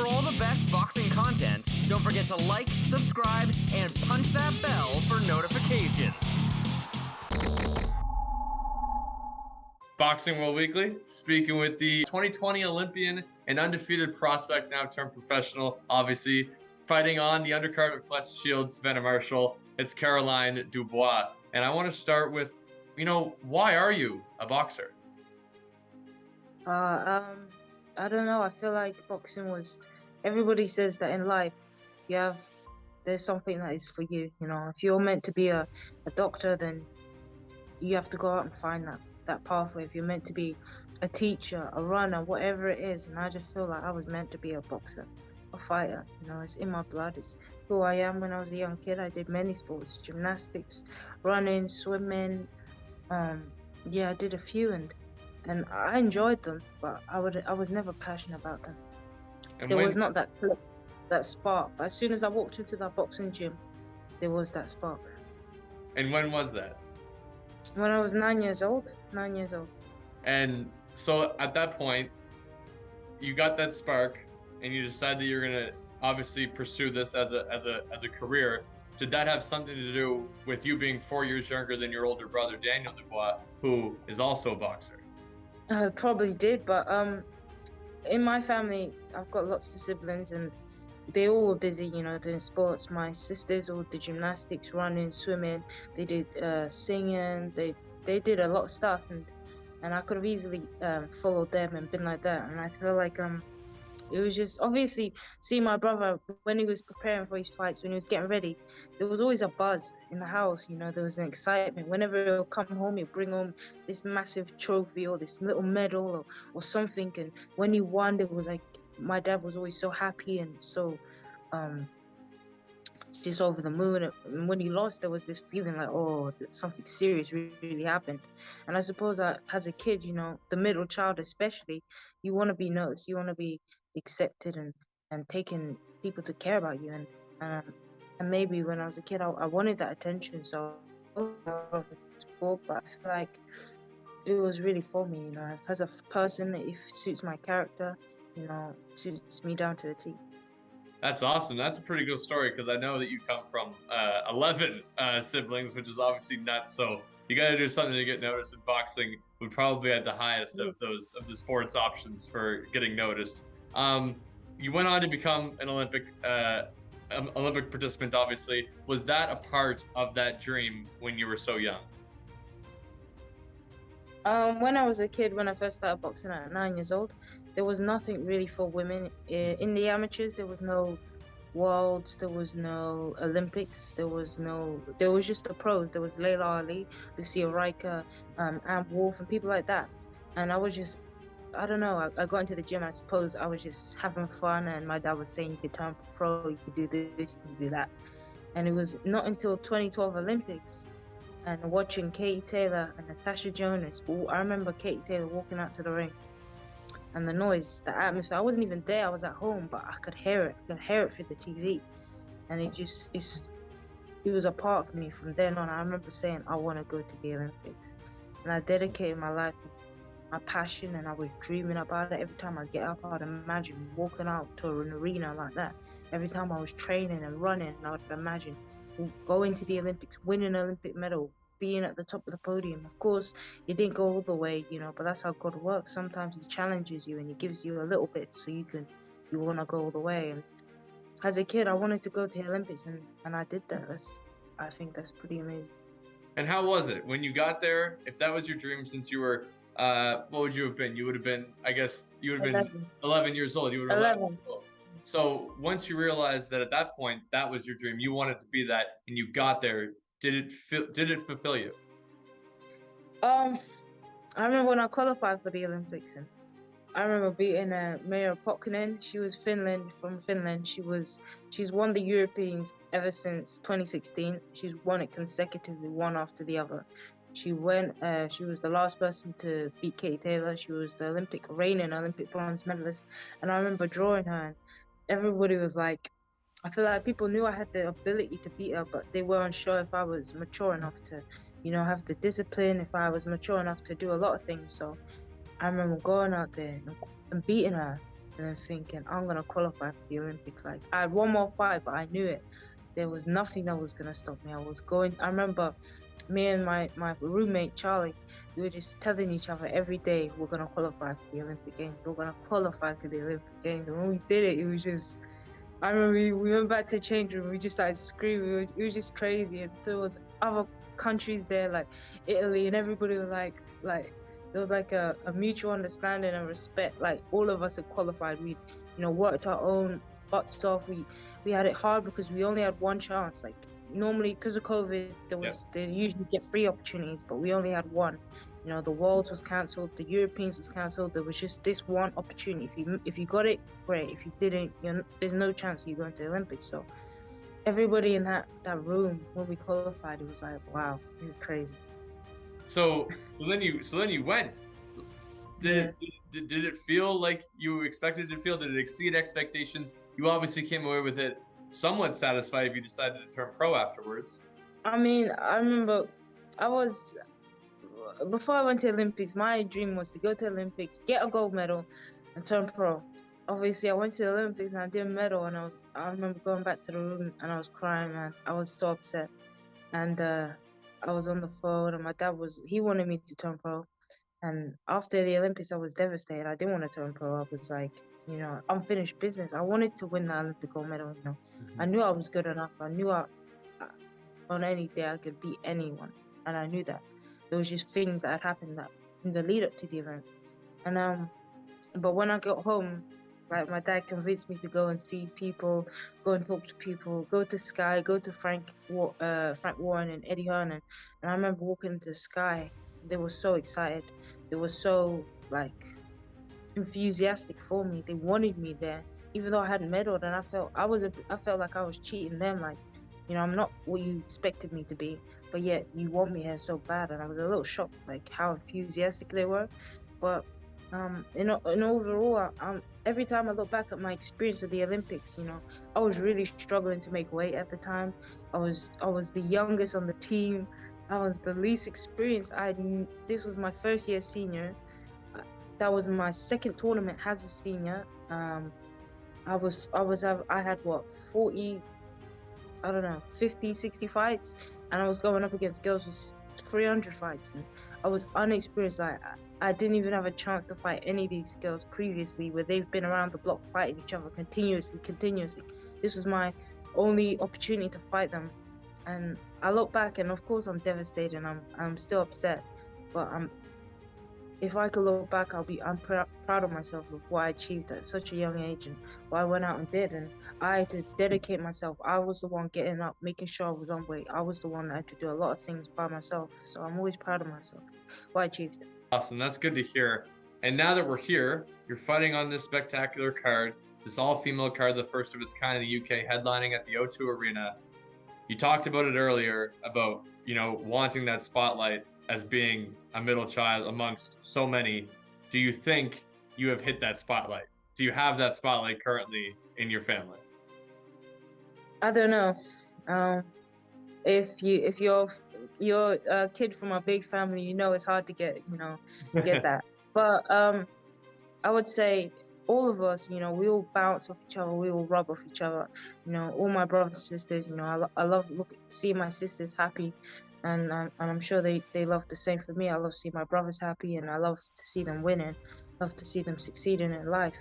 all the best boxing content, don't forget to like, subscribe, and punch that bell for notifications. Boxing World Weekly, speaking with the 2020 Olympian and undefeated prospect, now turned professional, obviously, fighting on the undercard of Claressa Shields, Savannah Marshall. It's Caroline Dubois. And I want to start with, why are you a boxer? I don't know. I feel like boxing everybody says that in life, there's something that is for you. If you're meant to be a doctor, then you have to go out and find that pathway. If you're meant to be a teacher, a runner, whatever it is. And I just feel like I was meant to be a boxer, a fighter. It's in my blood. It's who I am. When I was a young kid, I did many sports: gymnastics, running, swimming. I did a few, and I enjoyed them, but I was never passionate about them. And there was not that click, that spark. But as soon as I walked into that boxing gym, there was that spark. And when was that? When I was 9 years old. And so at that point, you got that spark, and you decided that you're gonna obviously pursue this as a career. Did that have something to do with you being 4 years younger than your older brother, Daniel Dubois, who is also a boxer? Probably did, but in my family, I've got lots of siblings, and they all were busy, doing sports. My sisters all did gymnastics, running, swimming. They did singing. They did a lot of stuff, and I could have easily followed them and been like that. And I feel like it was just obviously seeing my brother when he was preparing for his fights, when he was getting ready, there was always a buzz in the house. There was an excitement. Whenever he'll come home, he'll bring home this massive trophy or this little medal or something. And when he won, there was like, my dad was always so happy and so just over the moon. And when he lost, there was this feeling like, oh, that something serious really happened. And I suppose as a kid, the middle child especially, you want to be noticed, you want to be accepted and taking people to care about you. And maybe when I was a kid, I wanted that attention. So sport, but I feel like it was really for me, as a person, it suits my character, suits me down to a T. That's awesome. That's a pretty good story, because I know that you come from 11 siblings, which is obviously nuts. So you got to do something to get noticed. And boxing would probably be at the highest of the sports options for getting noticed. You went on to become an Olympic participant. Obviously, was that a part of that dream when you were so young? When I was a kid, when I first started boxing at 9 years old, there was nothing really for women. In the amateurs, there was no worlds, there was no Olympics, there was just the pros. There was Layla Ali, Lucia Riker, Ann Wolf, and people like that. And I was just, I don't know, I got into the gym, I suppose I was just having fun, and my dad was saying you could turn pro, you could do this, you could do that. And it was not until 2012 Olympics and watching Katie Taylor and Natasha Jonas. I remember Katie Taylor walking out to the ring, and the noise, the atmosphere. I wasn't even there, I was at home, but I could hear it. I could hear it through the TV. And it was a part of me from then on. I remember saying, I want to go to the Olympics. And I dedicated my life, my passion, and I was dreaming about it. Every time I get up, I'd imagine walking out to an arena like that. Every time I was training and running, I would imagine going to the Olympics, winning an Olympic medal, being at the top of the podium. Of course, it didn't go all the way, but that's how God works. Sometimes he challenges you and he gives you a little bit so you want to go all the way. And as a kid, I wanted to go to the Olympics, and I did that. I think that's pretty amazing. And how was it when you got there? If that was your dream since you were, what would you have been? You would have been, I guess, you would have been 11 years old. You would have 11 years old. So once you realized that at that point, that was your dream, you wanted to be that, and you got there, did it fulfill you? I remember when I qualified for the Olympics, and I remember beating Mayer Pokkanen. She was from Finland. She's won the Europeans ever since 2016. She's won it consecutively, one after the other. She was the last person to beat Katie Taylor. She was the reigning Olympic bronze medalist. And I remember drawing her, and everybody was like, I feel like people knew I had the ability to beat her, but they weren't sure if I was mature enough to, have the discipline, if I was mature enough to do a lot of things. So I remember going out there and beating her. and then thinking, I'm gonna qualify for the Olympics. Like, I had one more fight, but I knew it. There was nothing that was gonna stop me. I remember me and my roommate Charlie, we were just telling each other every day, we're gonna qualify for the Olympic Games. We're gonna qualify for the Olympic Games. And when we did it, it was just, I remember we went back to the change room. We just started screaming. It was just crazy. And there was other countries there, like Italy, and everybody was like there was like a mutual understanding and respect. Like, all of us had qualified. We, worked our own butts off. We had it hard because we only had one chance. Like, normally, because of COVID, they usually get 3 opportunities, but we only had one. The Worlds was cancelled, the Europeans was cancelled. There was just this one opportunity. If you got it, great. If you didn't, there's no chance you going to the Olympics. So everybody in that room, when we qualified, it was like, wow, it was crazy. So then you went. Did it feel like you expected it to feel? Did it exceed expectations? You obviously came away with it somewhat satisfied if you decided to turn pro afterwards. I mean, I remember before I went to Olympics, my dream was to go to Olympics, get a gold medal, and turn pro. Obviously, I went to the Olympics and I didn't medal, and I remember going back to the room and I was crying, man. I was so upset. And I was on the phone, and my dad he wanted me to turn pro. And after the Olympics, I was devastated. I didn't want to turn pro. I was like, unfinished business. I wanted to win the Olympic gold medal, I knew I was good enough. I knew on any day I could beat anyone. And I knew that. There was just things that had happened that in the lead up to the event. And but when I got home, like, my dad convinced me to go and see people, go and talk to people, go to Sky, go to Frank Warren and Eddie Hearn. And I remember walking into Sky. They were so excited. They were so, like, enthusiastic for me. They wanted me there, even though I hadn't medaled. And I felt like I was cheating them. Like, I'm not what you expected me to be, but yet you want me here so bad. And I was a little shocked, like, how enthusiastic they were. But and overall, every time I look back at my experience at the Olympics, I was really struggling to make weight at the time. I was the youngest on the team. I was the least experienced. This was my first year senior. That was my second tournament as a senior. I had what, 40, I don't know, 50, 60 fights, and I was going up against girls with 300 fights, and I was unexperienced. I didn't even have a chance to fight any of these girls previously, where they've been around the block fighting each other continuously. This was my only opportunity to fight them. And I look back, and of course I'm devastated, and I'm still upset. But if I could look back, I'm proud of myself of what I achieved at such a young age and what I went out and did. And I had to dedicate myself. I was the one getting up, making sure I was on weight. I was the one that had to do a lot of things by myself. So I'm always proud of myself, what I achieved. Awesome, that's good to hear. And now that we're here, you're fighting on this spectacular card, this all-female card, the first of its kind in the UK, headlining at the O2 Arena. You talked about it earlier, about, wanting that spotlight as being a middle child amongst so many. Do you think you have hit that spotlight? Do you have that spotlight currently in your family? I don't know. If you're a kid from a big family, it's hard to get that. But I would say all of us, we all bounce off each other, we all rub off each other. All my brothers and sisters, I love seeing my sisters happy, and I'm sure they love the same for me. I love seeing my brothers happy, and I love to see them winning, love to see them succeeding in life.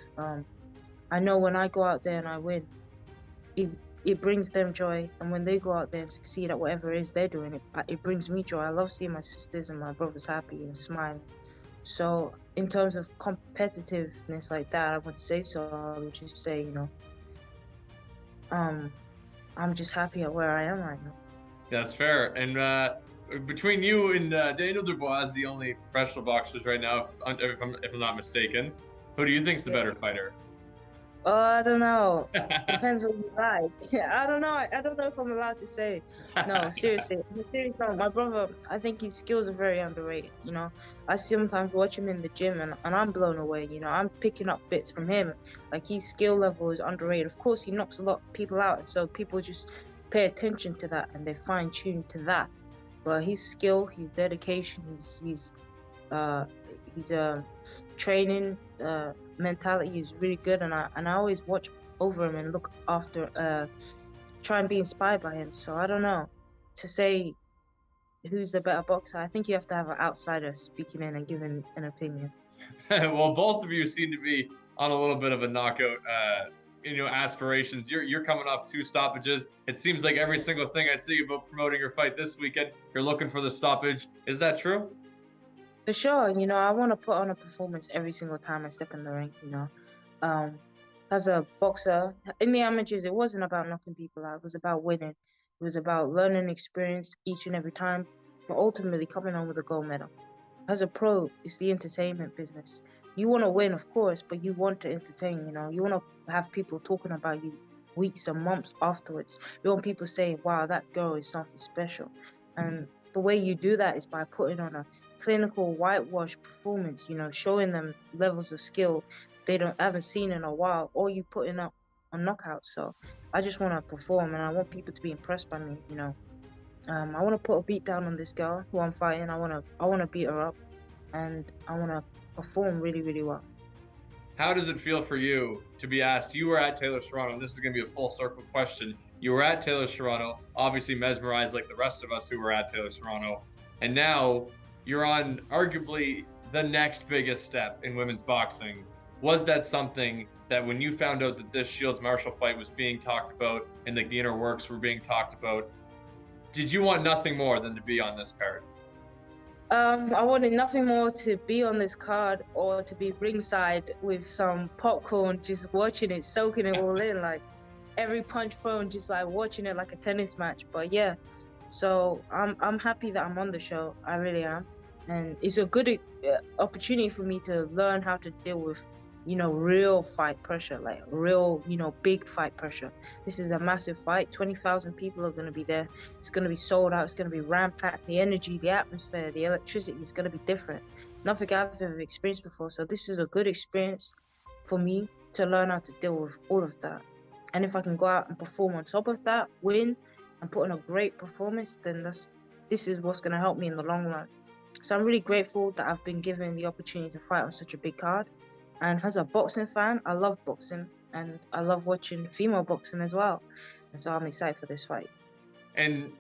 I know when I go out there and I win, it brings them joy, and when they go out there and succeed at whatever it is they're doing, it brings me joy. I love seeing my sisters and my brothers happy and smiling. So in terms of competitiveness like that, I would say so. I would just say, I'm just happy at where I am right now. That's fair. And between you and Daniel Dubois, the only professional boxers right now, if I'm not mistaken, who do you think's the better fighter? I don't know. Depends what you like. I don't know. I don't know if I'm allowed to say. No, seriously. My brother, I think his skills are very underrated. I sometimes watch him in the gym, and I'm blown away. I'm picking up bits from him. Like, his skill level is underrated. Of course, he knocks a lot of people out, and so people just pay attention to that, and they fine tune to that. But his skill, his dedication, his training, mentality is really good, and I always watch over him and look after, try and be inspired by him. So I don't know to say who's the better boxer. I think you have to have an outsider speaking in and giving an opinion. Well, both of you seem to be on a little bit of a knockout, aspirations. You're coming off 2 stoppages. It seems like every single thing I see about promoting your fight this weekend, you're looking for the stoppage. Is that true? For sure, I want to put on a performance every single time I step in the ring. As a boxer in the amateurs, it wasn't about knocking people out. It was about winning. It was about learning experience each and every time, but ultimately coming home with a gold medal. As a pro, it's the entertainment business. You want to win, of course, but you want to entertain. You want to have people talking about you weeks and months afterwards. You want people saying, "Wow, that girl is something special," and the way you do that is by putting on a clinical whitewash performance, showing them levels of skill they haven't seen in a while, or you putting up a knockout. So I just want to perform, and I want people to be impressed by me. I want to put a beat down on this girl who I'm fighting. I want to beat her up, and I want to perform really, really well. How does it feel for you to be asked? You were at Taylor Serrano, and this is going to be a full circle question. You were at Taylor Serrano, obviously mesmerized like the rest of us who were at Taylor Serrano, and now you're on arguably the next biggest step in women's boxing. Was that something that when you found out that this Shields Marshall fight was being talked about and like the inner works were being talked about, did you want nothing more than to be on this card? I wanted nothing more to be on this card or to be ringside with some popcorn, just watching it, soaking it all in, like every punch thrown, just like watching it like a tennis match. But yeah, so I'm happy that I'm on the show. I really am, and it's a good opportunity for me to learn how to deal with, real fight pressure, like real, big fight pressure. This is a massive fight. 20,000 people are going to be there. It's going to be sold out. It's going to be rampant. The energy, the atmosphere, the electricity is going to be different. Nothing I've ever experienced before. So this is a good experience for me to learn how to deal with all of that. And if I can go out and perform on top of that, win, and put on a great performance, then this is what's going to help me in the long run. So I'm really grateful that I've been given the opportunity to fight on such a big card. And as a boxing fan, I love boxing, and I love watching female boxing as well. And so I'm excited for this fight. And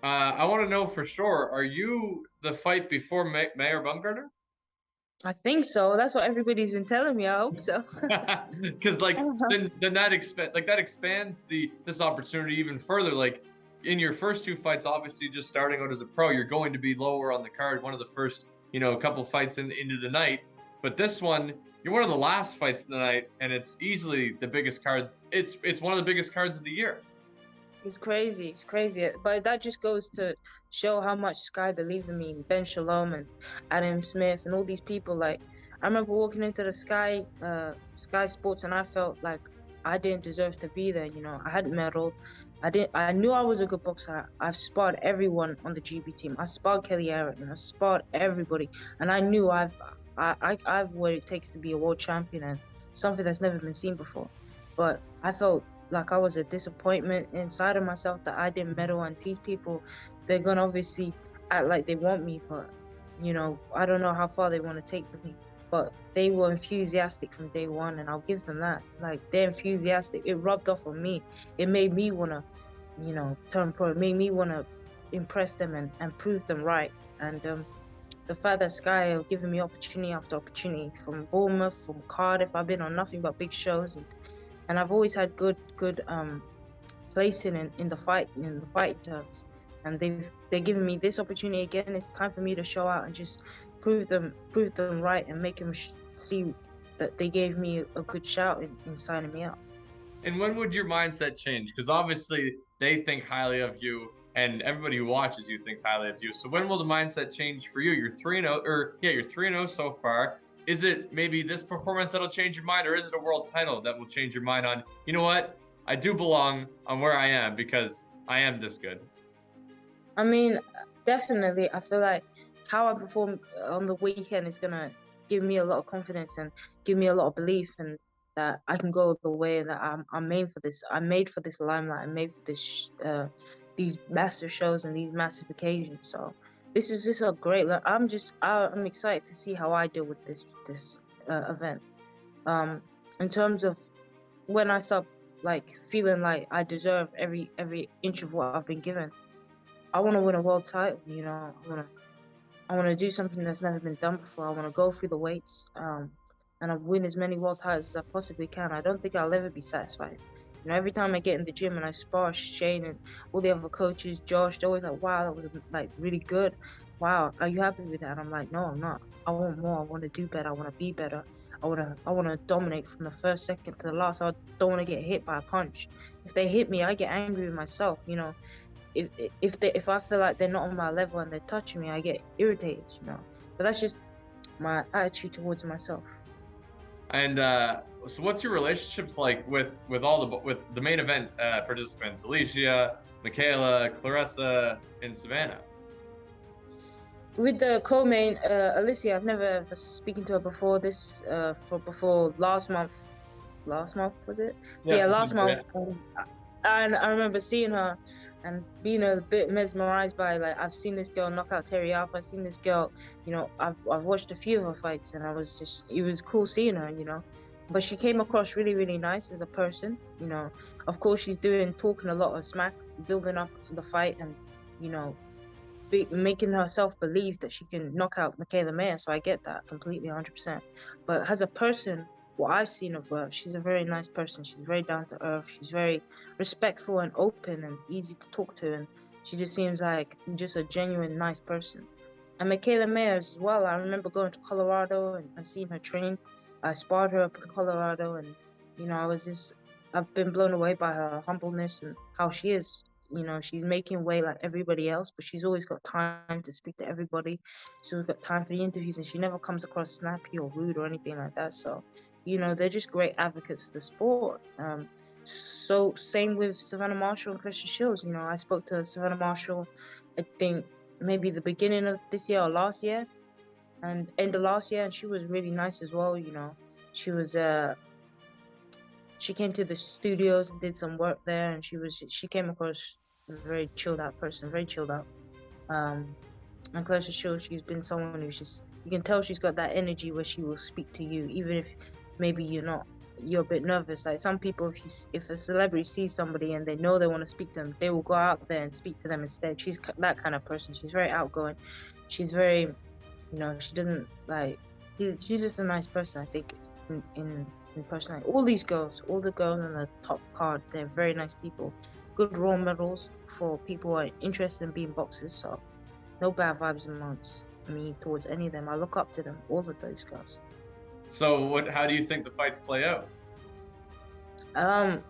I want to know for sure, are you the fight before Mayer Baumgardner? I think so. That's what everybody's been telling me. I hope so. Because then that expands this opportunity even further. Like in your first 2 fights, obviously just starting out as a pro, you're going to be lower on the card. One of the first, couple fights into the night. But this one, you're one of the last fights of the night, and it's easily the biggest card. It's one of the biggest cards of the year. It's crazy. It's crazy. But that just goes to show how much Sky believed in me. Ben Shalom and Adam Smith and all these people. Like, I remember walking into the Sky Sports, and I felt like I didn't deserve to be there. I hadn't medaled. I knew I was a good boxer. I've sparred everyone on the GB team. I sparred Kelly Aaron. I sparred everybody, and I knew I've what it takes to be a world champion, and something that's never been seen before. But I felt like I was a disappointment inside of myself that I didn't medal, and these people, they're gonna obviously act like they want me, but I don't know how far they want to take me. But they were enthusiastic from day one, and I'll give them that. Like, they're enthusiastic. It rubbed off on me. It made me wanna, turn pro. It made me wanna impress them and prove them right. And the fact that Sky have given me opportunity after opportunity, from Bournemouth, from Cardiff, I've been on nothing but big shows, and I've always had good placing in the fight terms, and they're giving me this opportunity again. It's time for me to show out and just prove them right, and make them see that they gave me a good shout in signing me up. And when would your mindset change? Because obviously they think highly of you, and everybody who watches you thinks highly of you. So when will the mindset change for you? You're 3-0, you're 3-0 so far. Is it maybe this performance that'll change your mind, or is it a world title that will change your mind on, you know what, I do belong on where I am because I am this good? I mean, definitely. I feel like how I perform on the weekend is gonna give me a lot of confidence and give me a lot of belief, and that I can go the way, that I'm made for this. I'm made for this limelight. I'm made for this these massive shows and these massive occasions. So this is a great. I'm excited to see how I deal with this event. In terms of when I start like feeling like I deserve every inch of what I've been given, I want to win a world title. You know, I want to do something that's never been done before. I want to go through the weights, and I win as many world titles as I possibly can. I don't think I'll ever be satisfied. You know, every time I get in the gym and I spar Shane and all the other coaches, Josh, they're always like, "Wow, that was like really good. Wow, are you happy with that?" And I'm like, "No, I'm not. I want more. I want to do better. I want to be better. I want to dominate from the first second to the last. I don't want to get hit by a punch. If they hit me, I get angry with myself. You know, if I feel like they're not on my level and they're touching me, I get irritated. You know, but that's just my attitude towards myself." And so, what's your relationships like with the main event participants, Alycia, Mikaela, Claressa, and Savannah? With the co-main, Alycia, I've never ever speaking to her before this, before last month. Last month, was it? Yeah, Last month. Yeah. And I remember seeing her and being a bit mesmerized by, like, I've seen this girl knock out Terry Alp. I've seen this girl, you know, I've watched a few of her fights, and it was cool seeing her, you know. But she came across really, really nice as a person, you know. Of course, she's talking a lot of smack, building up the fight, and, you know, making herself believe that she can knock out Mikaela Mayer. So I get that completely, 100%. But as a person, what I've seen of her, she's a very nice person. She's very down to earth. She's very respectful and open and easy to talk to. And she just seems like just a genuine, nice person. And Mikaela Mayer as well. I remember going to Colorado and seeing her train. I sparred her up in Colorado, and, you know, I've been blown away by her humbleness and how she is. You know, she's making way like everybody else, but she's always got time to speak to everybody. She's always got time for the interviews, and she never comes across snappy or rude or anything like that. So, you know, they're just great advocates for the sport. So same with Savannah Marshall and Claressa Shields. You know, I spoke to Savannah Marshall, I think maybe the beginning of this year or last year, and end of last year, and she was really nice as well. You know, she came to the studios and did some work there, and she came across a very chilled out person, very chilled out. And Claressa Shields, she's been someone who's you can tell she's got that energy where she will speak to you, even if maybe you're a bit nervous. Like some people, if a celebrity sees somebody and they know they want to speak to them, they will go out there and speak to them instead. She's that kind of person. She's very outgoing. She's very, you know, she doesn't like, she's just a nice person, I think, in personally. All the girls on the top card, they're very nice people, good role models for people who are interested in being boxers. So no bad vibes amongst me towards any of them. I look up to them, all of those girls. So how do you think the fights play out?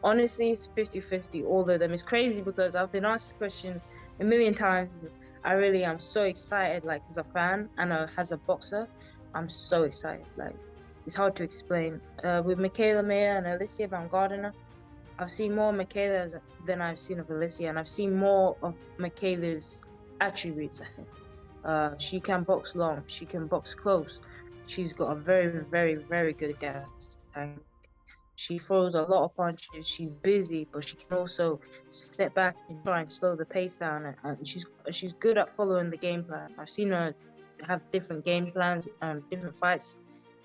Honestly, it's 50-50, all of them. It's crazy because I've been asked this question a million times. I really am so excited, like, as a fan and as a boxer. I'm so excited, like, it's hard to explain. With Mikaela Mayer and Alycia Baumgardner, I've seen more Mikaela than I've seen of Alycia, and I've seen more of Mikaela's attributes, I think. She can box long, she can box close. She's got a very, very, very good gas tank. She throws a lot of punches. She's busy, but she can also step back and try and slow the pace down. And she's good at following the game plan. I've seen her have different game plans and different fights,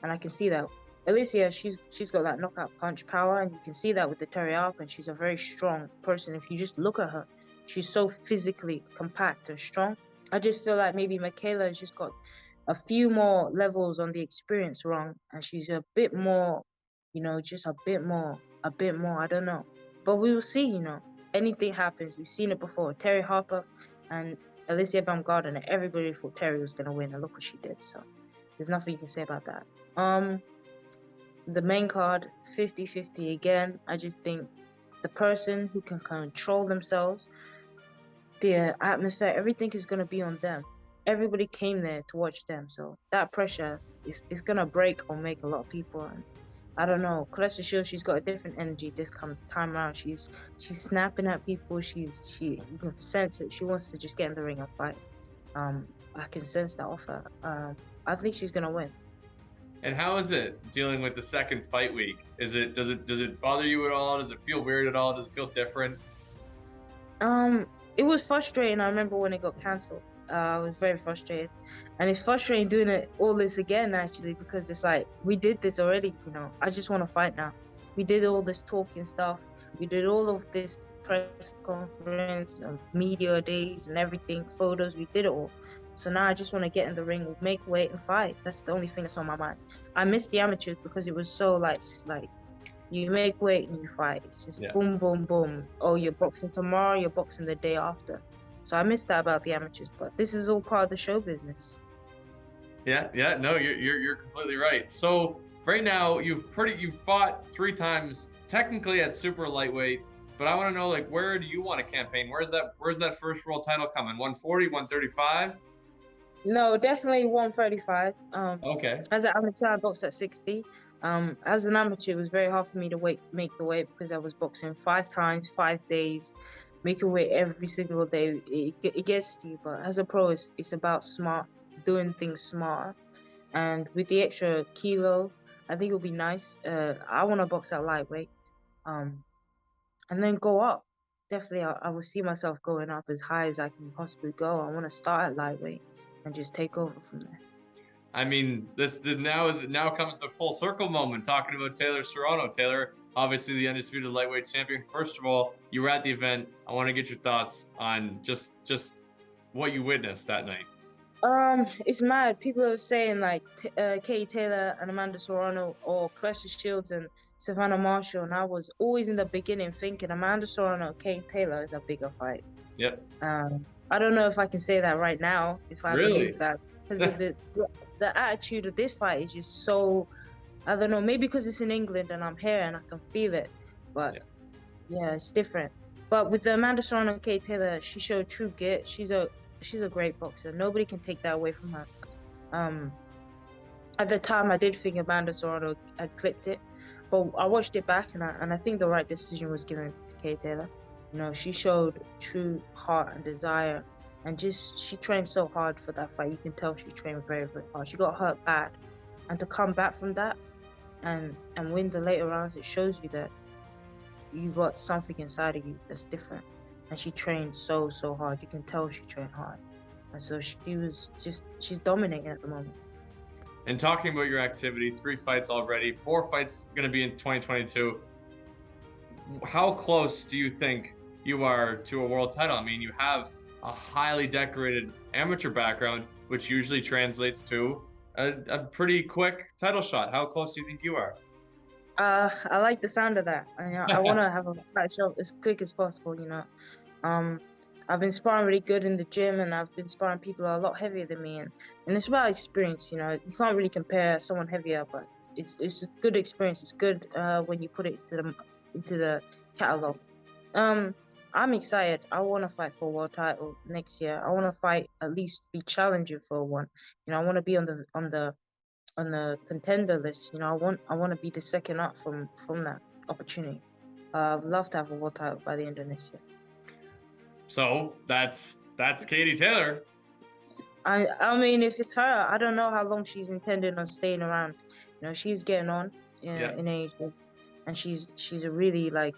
and I can see that. Alycia, she's got that knockout punch power, and you can see that with the Terry Alp, and she's a very strong person. If you just look at her, she's so physically compact and strong. I just feel like maybe Mikaela has just got a few more levels on the experience wrong, and she's a bit more, you know, just a bit more, I don't know. But we will see, you know. Anything happens. We've seen it before. Terry Harper and Alycia Baumgardner, everybody thought Terry was going to win, and look what she did. So there's nothing you can say about that. The main card, 50-50 again. I just think the person who can control themselves, the atmosphere, everything is going to be on them. Everybody came there to watch them, so that pressure is going to break or make a lot of people. And I don't know, Claressa Shields, she's got a different energy this time around. She's snapping at people. You can sense it. She wants to just get in the ring and fight. I can sense that off her. I think she's gonna win. And how is it dealing with the second fight week? Does it bother you at all? Does it feel weird at all? Does it feel different? It was frustrating. I remember when it got cancelled. I was very frustrated, and it's frustrating doing all this again actually, because it's like we did this already. I just want to fight now. We did all this talking stuff. We did all of this press conference and media days and everything, photos. We did it all. So now I just want to get in the ring, make weight, and fight. That's the only thing that's on my mind. I missed the amateurs because it was so like you make weight and you fight. It's just boom, boom, boom. Oh, you're boxing tomorrow, you're boxing the day after. So I missed that about the amateurs, but this is all part of the show business. Yeah, no, you're completely right. So right now you've fought 3 times, technically at super lightweight, but I want to know, like, where do you want to campaign? Where's that first world title coming? 140, 135? No, definitely 135. Okay. As an amateur, I boxed at 60. As an amateur, it was very hard for me to make the weight because I was boxing 5 times, 5 days, making weight every single day. It gets to you, but as a pro, it's about doing things smart. And with the extra kilo, I think it'll be nice. I want to box at lightweight, and then go up. Definitely, I will see myself going up as high as I can possibly go. I want to start at lightweight and just take over from there. I mean, now comes the full circle moment, talking about Taylor Serrano. Taylor, obviously the undisputed lightweight champion. First of all, you were at the event. I want to get your thoughts on just what you witnessed that night. It's mad. People are saying like Katie Taylor and Amanda Serrano, or Claressa Shields and Savannah Marshall, and I was always in the beginning thinking Amanda Serrano, Katie Taylor is a bigger fight. Yep. I don't know if I can say that right now, if I really? believe that, because the attitude of this fight is just so, I don't know, maybe because it's in England and I'm here and I can feel it, but yeah, it's different. But with the Amanda Serrano and Katie Taylor, she showed true grit. She's a great boxer. Nobody can take that away from her. At the time, I did think Amanda Serrano had clipped it, but I watched it back and I think the right decision was given to Katie Taylor. She showed true heart and desire, and she trained so hard for that fight. You can tell she trained very, very hard. She got hurt bad, and to come back from that and win the later rounds, it shows you that you got something inside of you that's different. And she trained so hard. You can tell she trained hard, and so she's dominating at the moment. And talking about your activity, 3 fights already, 4 fights going to be in 2022. How close do you think you are to a world title? I mean, you have a highly decorated amateur background, which usually translates to a pretty quick title shot. How close do you think you are? I like the sound of that. I want to have a fight show as quick as possible. I've been sparring really good in the gym, and I've been sparring people a lot heavier than me, and it's about experience. You can't really compare someone heavier, but it's a good experience. It's good when you put it into the catalog. I'm excited. I want to fight for a world title next year. I want to fight, at least be challenging for one. I want to be on the contender list. I want to be the second up from that opportunity. I'd love to have a world title by the end of this year. So that's Katie Taylor. I mean, if it's her, I don't know how long she's intended on staying around. She's getting on in age, and she's a really, like,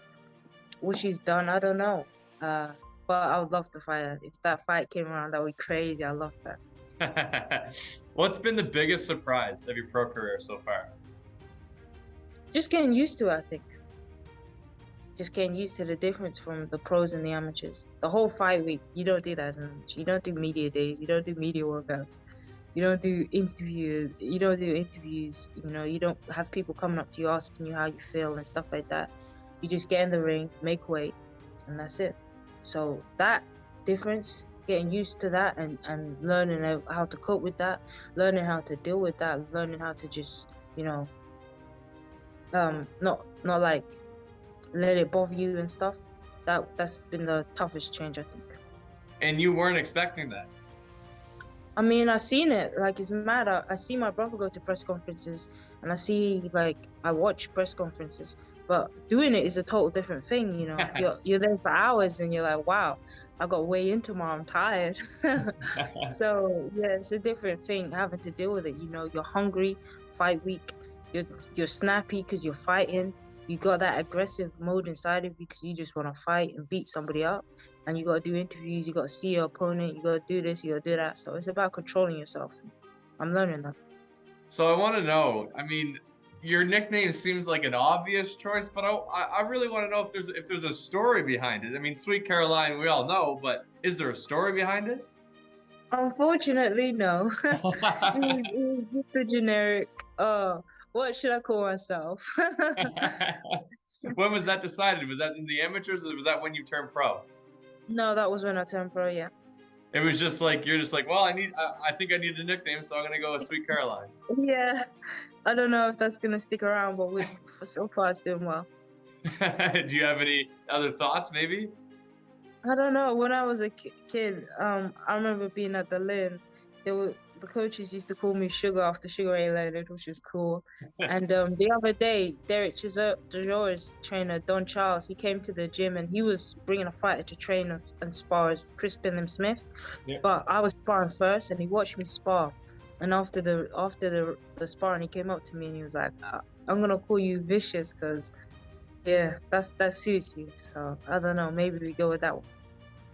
what she's done, I don't know. But I would love to fight her. If that fight came around, that would be crazy. I love that. What's been the biggest surprise of your pro career so far? Just getting used to it, I think. Just getting used to the difference from the pros and the amateurs. The whole fight week, you don't do that as an amateur. You don't do media days. You don't do media workouts. You don't do interviews. You don't have people coming up to you asking you how you feel and stuff like that. You just get in the ring, make weight, and that's it. So that difference, getting used to that and learning how to cope with that, learning how to deal with that, learning how to just, not like let it bother you and stuff. That's been the toughest change, I think. And you weren't expecting that? I mean, I've seen it. Like, it's mad. I see my brother go to press conferences, and I watch press conferences, but doing it is a total different thing. You're there for hours, and you're like, wow, I got way in tomorrow. I'm tired. So yeah, it's a different thing having to deal with it. You're hungry, fight week. You're snappy because you're fighting. you got that aggressive mode inside of you because you just want to fight and beat somebody up. And you got to do interviews, you got to see your opponent, you got to do this, you got to do that. So it's about controlling yourself. I'm learning that. So I want to know, I mean, your nickname seems like an obvious choice, but I really want to know if there's a story behind it. I mean, Sweet Caroline, we all know, but is there a story behind it? Unfortunately, no. It was just a generic, what should I call myself? When was that decided? Was that in the amateurs, or was that when you turned pro? No, that was when I turned pro, yeah. It was just like, you're just like, well, I think I need a nickname, so I'm gonna go with Sweet Caroline. Yeah, I don't know if that's gonna stick around, but for so far it's doing well. Do you have any other thoughts, maybe? I don't know. When I was a kid, I remember being at the Lynn. The coaches used to call me Sugar after Sugar Ray Leonard, which is cool. And the other day, Derek Chisora trainer Don Charles, he came to the gym and he was bringing a fighter to train and spar as Chris Billam Smith. Yeah. But I was sparring first, and he watched me spar. And after the sparring, he came up to me and he was like, "I'm gonna call you Vicious, because yeah, that suits you." So I don't know. Maybe we go with that one.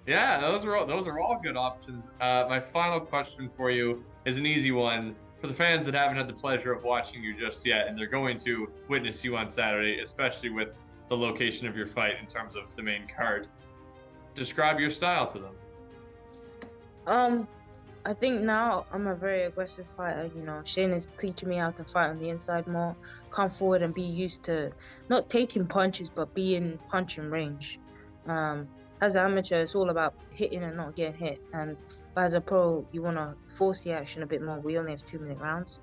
Yeah, those are all good options. My final question for you is an easy one. For the fans that haven't had the pleasure of watching you just yet, and they're going to witness you on Saturday, especially with the location of your fight in terms of the main card, describe your style to them. I think now I'm a very aggressive fighter. You know, Shane is teaching me how to fight on the inside more, come forward and be used to not taking punches, but be in punching range. As an amateur, it's all about hitting and not getting hit. But as a pro, you want to force the action a bit more. We only have 2-minute rounds.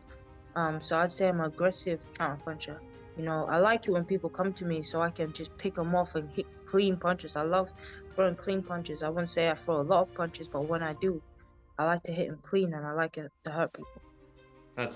So I'd say I'm an aggressive counter puncher. You know, I like it when people come to me so I can just pick them off and hit clean punches. I love throwing clean punches. I wouldn't say I throw a lot of punches, but when I do, I like to hit them clean and I like it to hurt people. That's